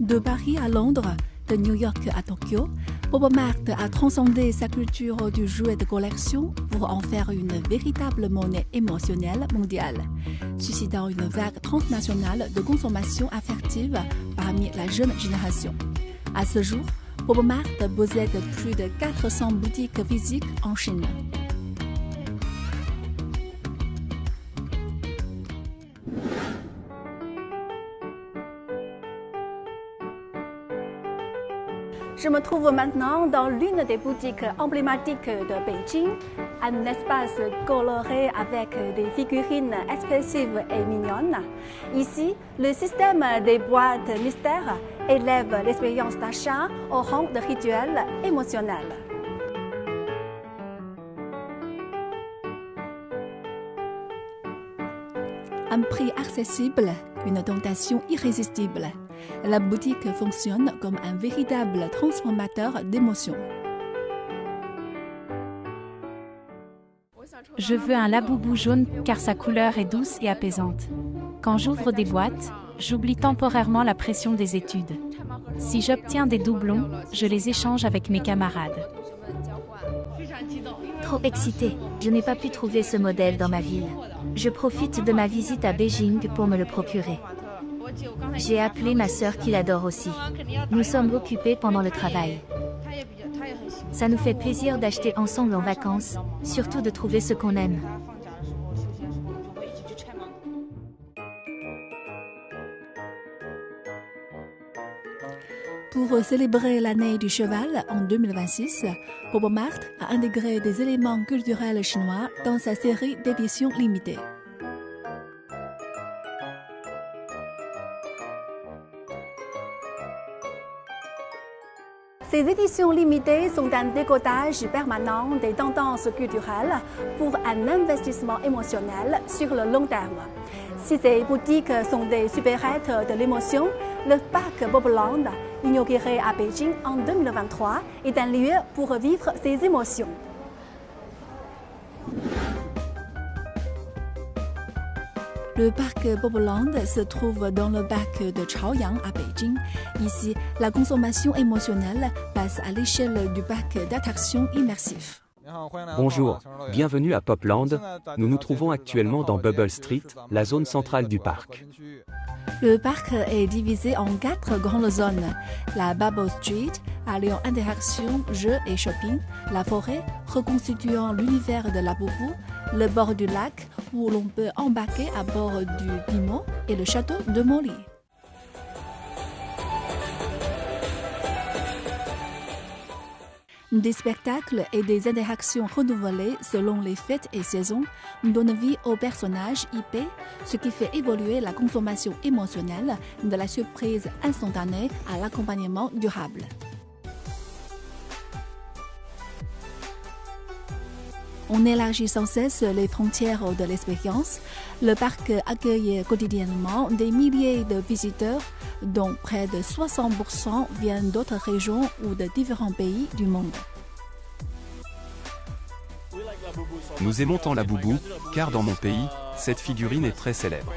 De Paris à Londres, de New York à Tokyo, PopMart a transcendé sa culture du jouet de collection pour en faire une véritable monnaie émotionnelle mondiale, suscitant une vague transnationale de consommation affective parmi la jeune génération. À ce jour, PopMart possède plus de 400 boutiques physiques en Chine. Je me trouve maintenant dans l'une des boutiques emblématiques de Beijing, un espace coloré avec des figurines expressives et mignonnes. Ici, le système des boîtes mystères élève l'expérience d'achat au rang de rituel émotionnel. Un prix accessible, une tentation irrésistible. La boutique fonctionne comme un véritable transformateur d'émotions. Je veux un Labubu jaune car sa couleur est douce et apaisante. Quand j'ouvre des boîtes, j'oublie temporairement la pression des études. Si j'obtiens des doublons, je les échange avec mes camarades. Trop excitée, je n'ai pas pu trouver ce modèle dans ma ville. Je profite de ma visite à Beijing pour me le procurer. J'ai appelé ma sœur qui l'adore aussi. Nous sommes occupés pendant le travail. Ça nous fait plaisir d'acheter ensemble en vacances, surtout de trouver ce qu'on aime. Pour célébrer l'année du cheval en 2026, PopMart a intégré des éléments culturels chinois dans sa série d'éditions limitées. Ces éditions limitées sont un décodage permanent des tendances culturelles pour un investissement émotionnel sur le long terme. Si ces boutiques sont des supérettes de l'émotion, le parc Popland, inauguré à Beijing en 2023, est un lieu pour vivre ces émotions. Le parc Popland se trouve dans le parc de Chaoyang à Beijing. Ici, la consommation émotionnelle passe à l'échelle du parc d'attractions immersifs. Bonjour, bienvenue à Popland. Nous nous trouvons actuellement dans Bubble Street, la zone centrale du parc. Le parc est divisé en 4 grandes zones. La Bubble Street, alliant interaction, jeux et shopping. La forêt, reconstituant l'univers de Labubu. Le bord du lac, où l'on peut embarquer à bord du Pimo. Et le château de Molly. Des spectacles et des interactions renouvelées selon les fêtes et saisons donnent vie aux personnages IP, ce qui fait évoluer la consommation émotionnelle de la surprise instantanée à l'accompagnement durable. On élargit sans cesse les frontières de l'expérience. Le parc accueille quotidiennement des milliers de visiteurs, dont près de 60% viennent d'autres régions ou de différents pays du monde. Nous aimons tant Labubu, car dans mon pays, cette figurine est très célèbre.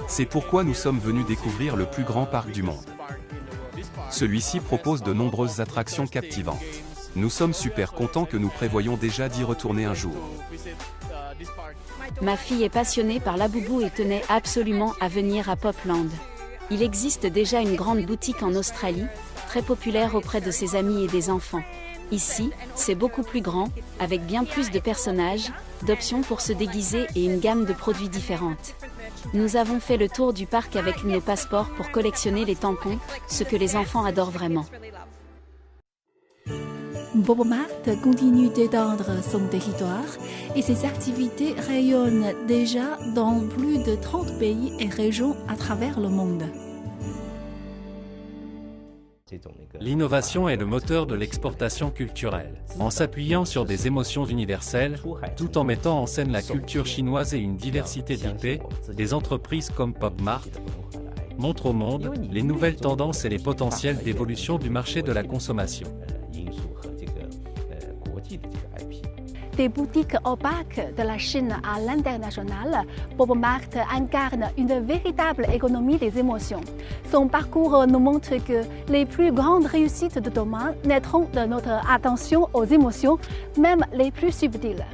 C'est pourquoi nous sommes venus découvrir le plus grand parc du monde. Celui-ci propose de nombreuses attractions captivantes. Nous sommes super contents que nous prévoyons déjà d'y retourner un jour. Ma fille est passionnée par Labubu et tenait absolument à venir à Popland. Il existe déjà une grande boutique en Australie, très populaire auprès de ses amis et des enfants. Ici, c'est beaucoup plus grand, avec bien plus de personnages, d'options pour se déguiser et une gamme de produits différentes. Nous avons fait le tour du parc avec nos passeports pour collectionner les tampons, ce que les enfants adorent vraiment. PopMart continue d'étendre son territoire et ses activités rayonnent déjà dans plus de 30 pays et régions à travers le monde. L'innovation est le moteur de l'exportation culturelle. En s'appuyant sur des émotions universelles, tout en mettant en scène la culture chinoise et une diversité d'IP, des entreprises comme PopMart montrent au monde les nouvelles tendances et les potentiels d'évolution du marché de la consommation. Des boutiques opaques de la Chine à l'international, Bob Mart incarne une véritable économie des émotions. Son parcours nous montre que les plus grandes réussites de demain naîtront de notre attention aux émotions, même les plus subtiles.